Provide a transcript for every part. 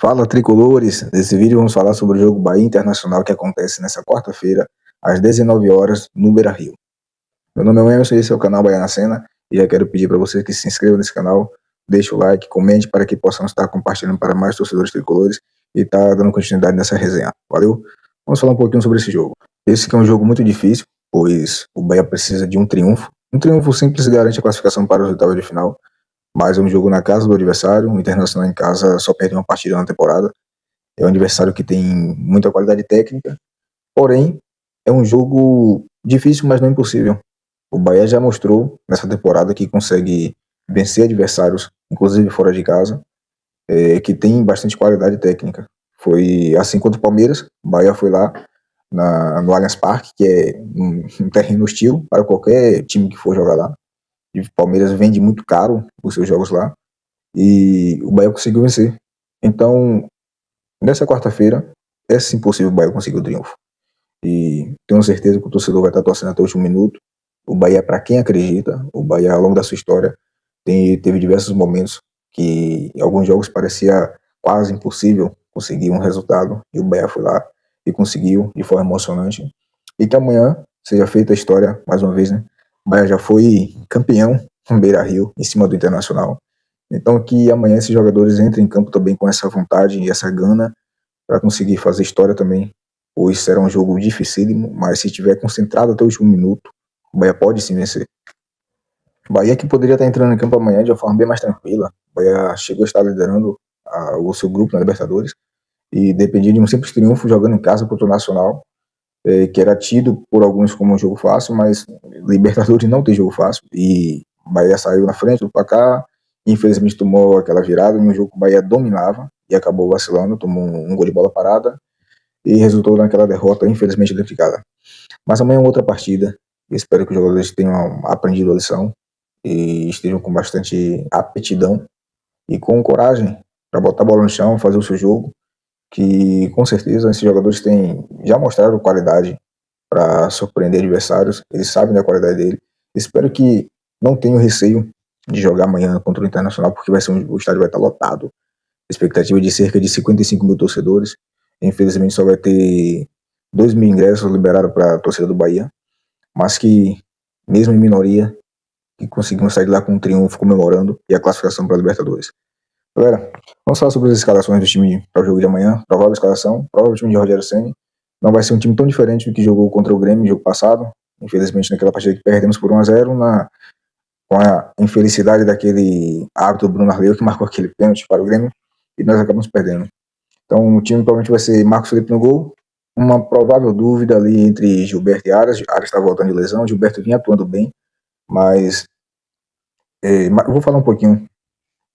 Fala, tricolores! Nesse vídeo vamos falar sobre o jogo Bahia Internacional que acontece nessa quarta-feira, às 19 horas, no Beira-Rio. Meu nome é Emerson, esse é o canal Bahia na Cena, e já quero pedir para você que se inscreva nesse canal, deixe o like, comente para que possamos estar compartilhando para mais torcedores tricolores e estar dando continuidade nessa resenha. Valeu? Vamos falar um pouquinho sobre esse jogo. Esse que é um jogo muito difícil, pois o Bahia precisa de um triunfo. Um triunfo simples garante a classificação para os oitavos de final, mas é um jogo na casa do adversário. O Internacional em casa só perde uma partida na temporada. É um adversário que tem muita qualidade técnica, porém é um jogo difícil, mas não impossível. O Bahia já mostrou nessa temporada que consegue vencer adversários, inclusive fora de casa, que tem bastante qualidade técnica. Foi assim contra o Palmeiras. O Bahia foi lá no Allianz Parque, que é um terreno hostil para qualquer time que for jogar lá. E o Palmeiras vende muito caro os seus jogos lá, e o Bahia conseguiu vencer. Então, nessa quarta-feira, é sim possível o Bahia conseguir o triunfo. E tenho certeza que o torcedor vai estar torcendo até o último minuto. O Bahia, para quem acredita, o Bahia, ao longo da sua história, teve diversos momentos que em alguns jogos parecia quase impossível conseguir um resultado, e o Bahia foi lá e conseguiu de forma emocionante. E que amanhã seja feita a história, mais uma vez, né? O Bahia já foi campeão no Beira-Rio, em cima do Internacional. Então que amanhã esses jogadores entrem em campo também com essa vontade e essa gana para conseguir fazer história também, pois será um jogo dificílimo, mas se estiver concentrado até o último minuto, o Bahia pode sim vencer. O Bahia que poderia estar entrando em campo amanhã de uma forma bem mais tranquila. O Bahia chegou a estar liderando o seu grupo na Libertadores e dependia de um simples triunfo jogando em casa contra o Nacional, que era tido por alguns como um jogo fácil, mas Libertadores não tem jogo fácil, e o Bahia saiu na frente do placar, infelizmente tomou aquela virada em um jogo que o Bahia dominava e acabou vacilando, tomou um gol de bola parada e resultou naquela derrota, infelizmente, dentro de casa. Mas amanhã é outra partida. Eu espero que os jogadores tenham aprendido a lição e estejam com bastante aptidão e com coragem para botar a bola no chão, fazer o seu jogo, que com certeza esses jogadores já mostraram qualidade para surpreender adversários. Eles sabem da qualidade dele. Espero que não tenham receio de jogar amanhã contra o Internacional, porque o estádio vai estar lotado. Expectativa de cerca de 55 mil torcedores. Infelizmente só vai ter 2 mil ingressos liberados para a torcida do Bahia, mas que, mesmo em minoria, que conseguimos sair de lá com um triunfo comemorando e a classificação para a Libertadores. Galera, vamos falar sobre as escalações do time para o jogo de amanhã. Provável escalação, provável time de Rogério Ceni. Não vai ser um time tão diferente do que jogou contra o Grêmio no jogo passado. Infelizmente, naquela partida que perdemos por 1-0, com a infelicidade daquele árbitro Bruno Arleu, que marcou aquele pênalti para o Grêmio, e nós acabamos perdendo. Então o time provavelmente vai ser Marcos Felipe no gol. Uma provável dúvida ali entre Gilberto e Aras. Aras está voltando de lesão, Gilberto vinha atuando bem, mas eu vou falar um pouquinho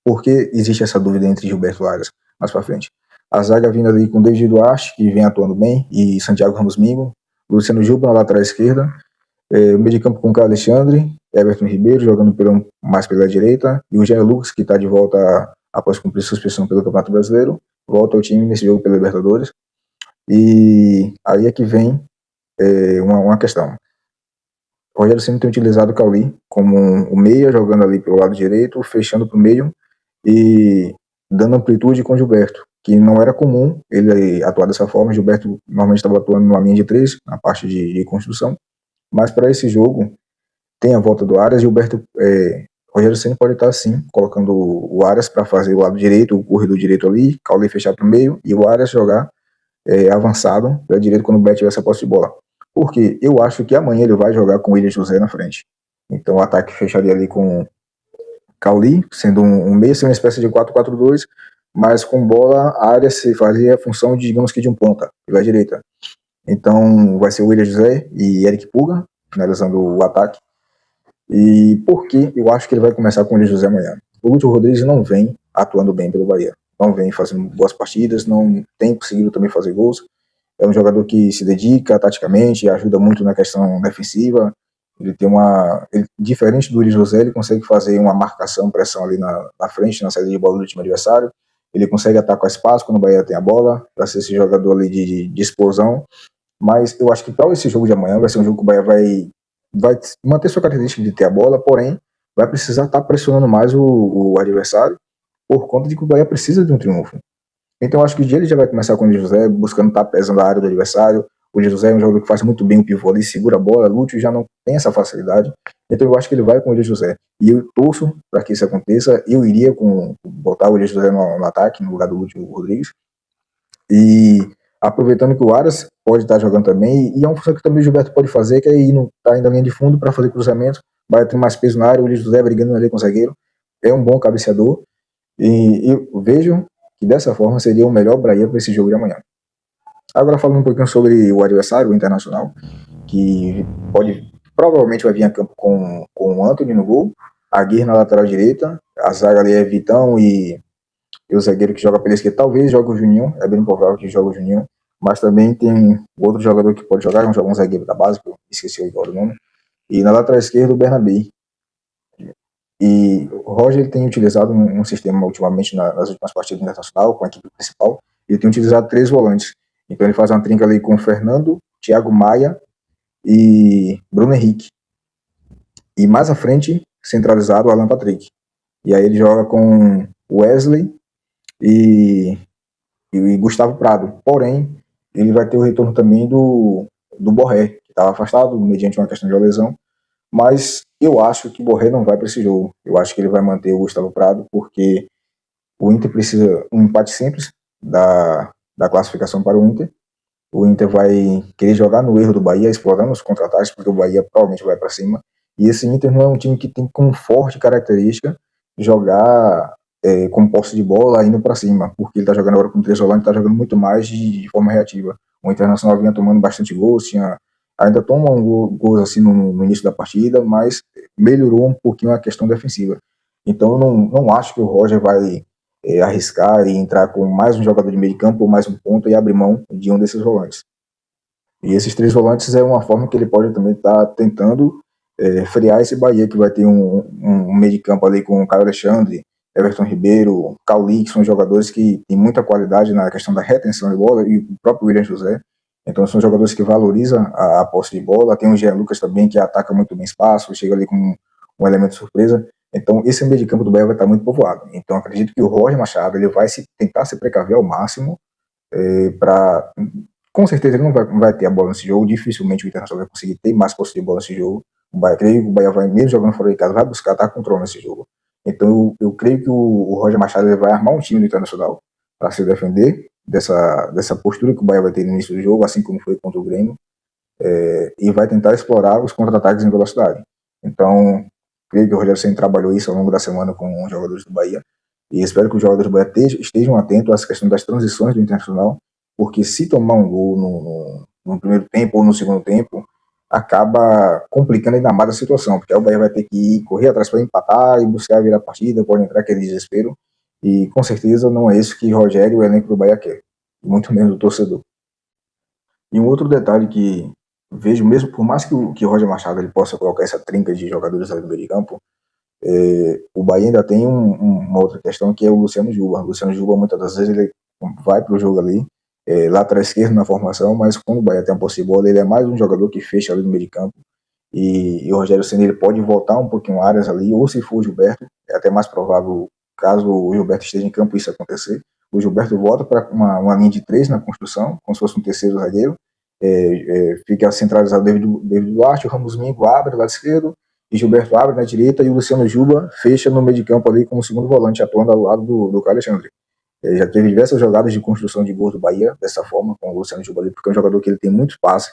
por que existe essa dúvida entre Gilberto e Aras mais para frente. A zaga vindo ali com David Duarte, que vem atuando bem, e Santiago Ramos Mingo, Luciano Juba na lateral esquerda, o meio de campo com Carlos Alexandre, Everton Ribeiro jogando mais pela direita, e o Jair Lucas, que está de volta após cumprir suspensão pelo Campeonato Brasileiro, volta ao time nesse jogo pela Libertadores. E aí é que vem uma questão. O Rogério Ceni tem utilizado o Cauli como o meia, jogando ali pelo lado direito, fechando para o meio e dando amplitude com o Gilberto, que não era comum ele atuar dessa forma. O Gilberto normalmente estava atuando numa linha de 3, na parte de construção, mas para esse jogo tem a volta do Aras. Gilberto, Rogério Ceni pode estar sim colocando o Aras para fazer o lado direito, o corredor direito ali, Cauli fechar para o meio e o Aras jogar avançado pela direita quando o Beto tiver essa posse de bola. Porque eu acho que amanhã ele vai jogar com o William José na frente. Então o ataque fecharia ali com Cauli, sendo um meio, sendo uma espécie de 4-4-2, mas com bola, a área se fazia a função de, digamos que de um ponta, pela direita. Então vai ser o William José e Eric Puga, finalizando o ataque. E por que eu acho que ele vai começar com o William José amanhã? O Lúcio Rodrigues não vem atuando bem pelo Bahia. Não vem fazendo boas partidas, não tem conseguido também fazer gols. É um jogador que se dedica taticamente, ajuda muito na questão defensiva. Ele tem diferente do Yuri José, ele consegue fazer uma marcação, pressão ali na frente, na saída de bola do time adversário. Ele consegue atacar espaço quando o Bahia tem a bola, para ser esse jogador ali de explosão. Mas eu acho que para esse jogo de amanhã vai ser um jogo que o Bahia vai manter sua característica de ter a bola, porém vai precisar estar pressionando mais o adversário, por conta de que o Bahia precisa de um triunfo. Então eu acho que o dia ele já vai começar com o José, buscando estar pesando a área do adversário. O José é um jogador que faz muito bem o pivô ali, segura a bola. Lúcio já não tem essa facilidade. Então eu acho que ele vai com o José. E eu torço para que isso aconteça. Eu iria botar o José no ataque, no lugar do Lúcio Rodrigues. E aproveitando que o Aras pode estar jogando também. E é uma função que também o Gilberto pode fazer, que é ir tá indo na linha de fundo para fazer cruzamento. Vai ter mais peso na área. O José brigando ali com o zagueiro. É um bom cabeceador. E eu vejo que dessa forma seria o melhor Bahia para esse jogo de amanhã. Agora falando um pouquinho sobre o adversário, o Internacional, que provavelmente vai vir a campo com o Antony no gol, a Aguirre na lateral direita, a zaga ali é Vitão e o zagueiro que joga pela esquerda, talvez jogue o Juninho, é bem provável que jogue o Juninho, mas também tem outro jogador que pode jogar, um zagueiro da base, que eu esqueci agora o nome, e na lateral esquerda o Bernabé. E o Roger ele tem utilizado um sistema ultimamente nas últimas partidas internacional, com a equipe principal, ele tem utilizado 3 volantes. Então ele faz uma trinca ali com o Fernando, Thiago Maia e Bruno Henrique. E mais à frente, centralizado, o Alan Patrick. E aí ele joga com Wesley e Gustavo Prado. Porém, ele vai ter o retorno também do Borré, que estava afastado mediante uma questão de lesão. Mas eu acho que o Borré não vai para esse jogo. Eu acho que ele vai manter o Gustavo Prado, porque o Inter precisa um empate simples da classificação para o Inter. O Inter vai querer jogar no erro do Bahia, explorando os contra-ataques, porque o Bahia provavelmente vai para cima. E esse Inter não é um time que tem como forte característica jogar com posse de bola indo para cima, porque ele está jogando agora com 3 volantes, está jogando muito mais de forma reativa. O Internacional vinha tomando bastante gols, ainda toma gols assim no início da partida, mas melhorou um pouquinho a questão defensiva. Então eu não acho que o Roger vai arriscar e entrar com mais um jogador de meio campo ou mais um ponto e abrir mão de um desses volantes. E esses 3 volantes é uma forma que ele pode também estar tentando frear esse Bahia, que vai ter um meio de campo ali com o Caio Alexandre, Everton Ribeiro, Cauli, que são jogadores que têm muita qualidade na questão da retenção de bola, e o próprio William José. Então são jogadores que valorizam a posse de bola. Tem o Jean Lucas também, que ataca muito bem espaço, chega ali com um elemento surpresa. Então esse meio de campo do Bahia vai estar muito povoado. Então acredito que o Roger Machado ele vai tentar se precaver ao máximo para com certeza ele não vai ter a bola nesse jogo. Dificilmente o Internacional vai conseguir ter mais posse de bola nesse jogo. Creio que o Bahia vai, mesmo jogando fora de casa, vai buscar estar controle nesse jogo. Então eu creio que o Roger Machado ele vai armar um time do Internacional para se defender dessa postura que o Bahia vai ter no início do jogo, assim como foi contra o Grêmio, e vai tentar explorar os contra-ataques em velocidade. Então, creio que o Rogério Ceni trabalhou isso ao longo da semana com os jogadores do Bahia, e espero que os jogadores do Bahia estejam atentos a essa questão das transições do Internacional, porque se tomar um gol no primeiro tempo ou no segundo tempo, acaba complicando ainda mais a situação, porque aí o Bahia vai ter que correr atrás para empatar e buscar virar a partida, pode entrar aquele desespero, e com certeza não é isso que Rogério e o elenco do Bahia quer, muito menos o torcedor. E um outro detalhe que vejo, mesmo por mais que o Roger Machado ele possa colocar essa trinca de jogadores ali no meio de campo, o Bahia ainda tem uma outra questão que é o Luciano Juba. O Luciano Juba muitas das vezes ele vai para o jogo ali, lateral esquerdo na formação, mas quando o Bahia tem a posse de bola, ele é mais um jogador que fecha ali no meio de campo. E o Rogério Ceni ele pode voltar um pouquinho áreas ali, ou se for o Gilberto, é até mais provável, caso o Gilberto esteja em campo, isso acontecer. O Gilberto volta para uma linha de 3 na construção, como se fosse um terceiro zagueiro, fica centralizado David Duarte, o Ramos Mingo abre do lado esquerdo, e Gilberto abre na direita, e o Luciano Juba fecha no meio de campo ali como segundo volante, atuando ao lado do Caio Alexandre. Já teve diversas jogadas de construção de gols do Bahia dessa forma, com o Luciano Juba ali, porque é um jogador que ele tem muito espaço,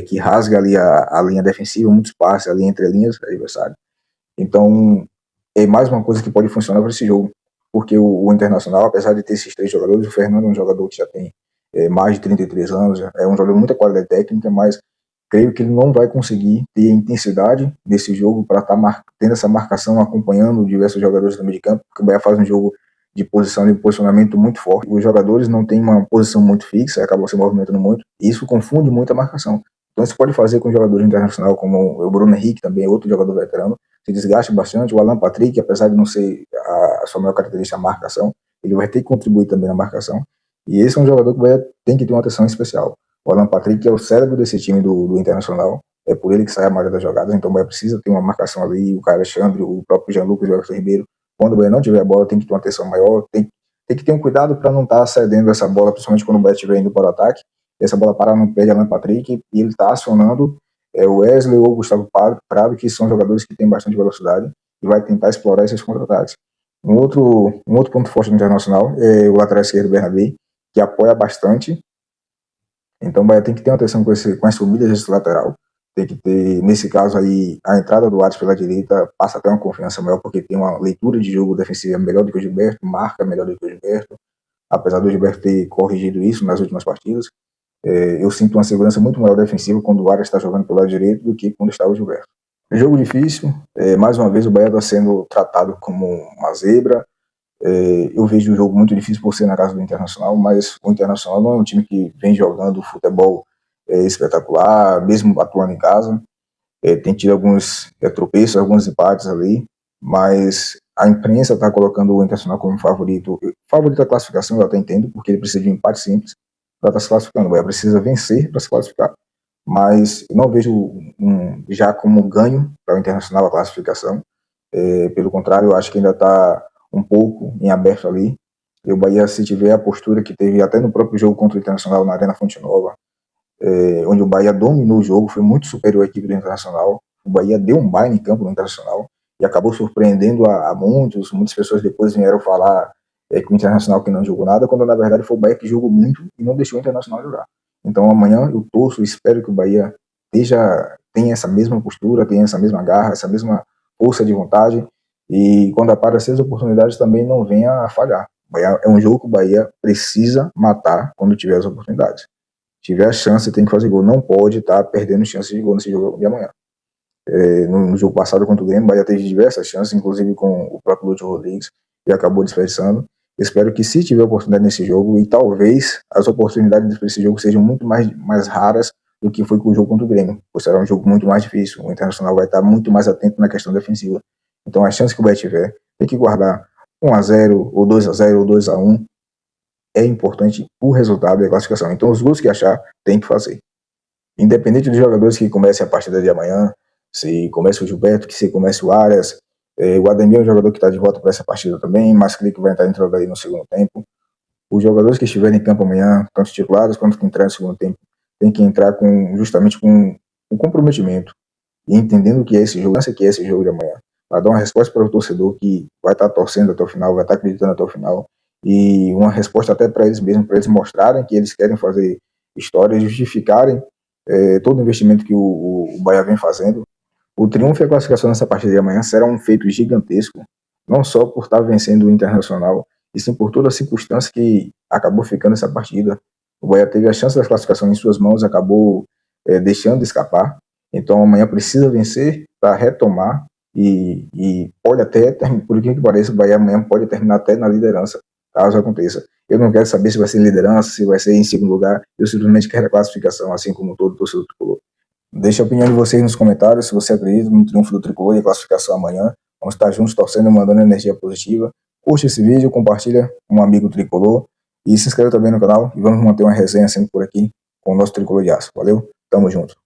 que rasga ali a linha defensiva, muito espaço ali entre linhas adversário. Então, é mais uma coisa que pode funcionar para esse jogo, porque o Internacional, apesar de ter esses 3 jogadores, o Fernando é um jogador que já tem mais de 33 anos, é um jogador de muita qualidade técnica, mas creio que ele não vai conseguir ter a intensidade desse jogo para estar tendo essa marcação, acompanhando diversos jogadores do meio de campo, porque o Bahia faz um jogo de posição, de posicionamento muito forte. Os jogadores não têm uma posição muito fixa, acabam se movimentando muito, e isso confunde muito a marcação. Então isso pode fazer com jogadores internacionais, como o Bruno Henrique, também outro jogador veterano, se desgaste bastante. O Alan Patrick, apesar de não ser a sua maior característica a marcação, ele vai ter que contribuir também na marcação. E esse é um jogador que tem que ter uma atenção especial. O Alan Patrick é o cérebro desse time do Internacional, é por ele que sai a maioria das jogadas, então o Bahia precisa ter uma marcação ali, o Caio Alexandre, o próprio Jean Lucas e o Everton Ribeiro. Quando o Bahia não tiver a bola, tem que ter uma atenção maior, tem que tem que ter um cuidado para não estar cedendo essa bola, principalmente quando o Bahia estiver indo para o ataque. Essa bola parar no pé de Alan Patrick e ele está acionando o Wesley ou o Gustavo Prado, que são jogadores que têm bastante velocidade e vai tentar explorar esses contra-ataques. Um outro ponto forte do Internacional é o lateral esquerdo Bernabé, que apoia bastante. Então o Bahia tem que ter uma atenção com as subidas desse lateral. Tem que ter, nesse caso aí, a entrada do Atos pela direita passa até uma confiança maior, porque tem uma leitura de jogo defensiva melhor do que o Gilberto, marca melhor do que o Gilberto, apesar do Gilberto ter corrigido isso nas últimas partidas. Eu sinto uma segurança muito maior defensiva quando o Arias está jogando pelo lado direito do que quando está o Gilberto. Jogo difícil, mais uma vez o Bahia está sendo tratado como uma zebra. Eu vejo o jogo muito difícil por ser na casa do Internacional, mas o Internacional não é um time que vem jogando futebol espetacular, mesmo atuando em casa. Tem tido alguns tropeços, alguns empates ali, mas a imprensa está colocando o Internacional como favorito. Favorito da classificação, eu até entendo, porque ele precisa de um empate simples para estar se classificando. O Bahia precisa vencer para se classificar. Mas eu não vejo já como ganho para o Internacional a classificação. Pelo contrário, eu acho que ainda está um pouco em aberto ali. E o Bahia, se tiver a postura que teve até no próprio jogo contra o Internacional na Arena Fonte Nova, onde o Bahia dominou o jogo, foi muito superior à equipe do Internacional. O Bahia deu um baile em campo no Internacional e acabou surpreendendo a muitos. Muitas pessoas depois vieram falar que o Internacional que não jogou nada, quando na verdade foi o Bahia que jogou muito e não deixou o Internacional jogar. Então amanhã eu torço e espero que o Bahia tenha essa mesma postura, tenha essa mesma garra, essa mesma força de vontade e quando aparecer as oportunidades também não venha a falhar. O Bahia, é um jogo que o Bahia precisa matar quando tiver as oportunidades. Tiver a chance, tem que fazer gol. Não pode estar perdendo chances de gol nesse jogo de amanhã. No jogo passado contra o Grêmio, o Bahia teve diversas chances, inclusive com o próprio Lúcio Rodrigues, e acabou desperdiçando. Espero que, se tiver oportunidade nesse jogo, e talvez as oportunidades desse jogo sejam muito mais raras do que foi com o jogo contra o Grêmio, pois será um jogo muito mais difícil. O Internacional vai estar muito mais atento na questão defensiva. Então, as chances que o Bahia tiver, tem que guardar 1-0, ou 2-0, ou 2-1. É importante o resultado e a classificação. Então, os gols que achar, tem que fazer. Independente dos jogadores que comecem a partida de amanhã, se começa o Gilberto, que se comece o Arias, o Ademir é um jogador que está de volta para essa partida também, mas creio que vai entrar entrando aí no segundo tempo. Os jogadores que estiverem em campo amanhã, tanto titulares quanto que entrar no segundo tempo, tem que entrar justamente com o comprometimento e entendendo o que é esse jogo, que é esse jogo de amanhã, para dar uma resposta para o torcedor que vai estar torcendo até o final, vai estar acreditando até o final, e uma resposta até para eles mesmos, para eles mostrarem que eles querem fazer história, justificarem todo o investimento que o Bahia vem fazendo. O triunfo e a classificação nessa partida de amanhã será um feito gigantesco, não só por estar vencendo o Internacional, e sim por toda a circunstância que acabou ficando essa partida. O Bahia teve a chance da classificação em suas mãos, acabou deixando escapar. Então amanhã precisa vencer para retomar e pode até, por que pareça, o Bahia amanhã pode terminar até na liderança, caso aconteça. Eu não quero saber se vai ser liderança, se vai ser em segundo lugar, eu simplesmente quero a classificação, assim como todo torcedor tricolor. Deixe a opinião de vocês nos comentários, se você acredita no triunfo do tricolor e a classificação amanhã. Vamos estar juntos torcendo e mandando energia positiva. Curte esse vídeo, compartilha com um amigo tricolor e se inscreva também no canal e vamos manter uma resenha sempre por aqui com o nosso tricolor de aço. Valeu? Tamo junto.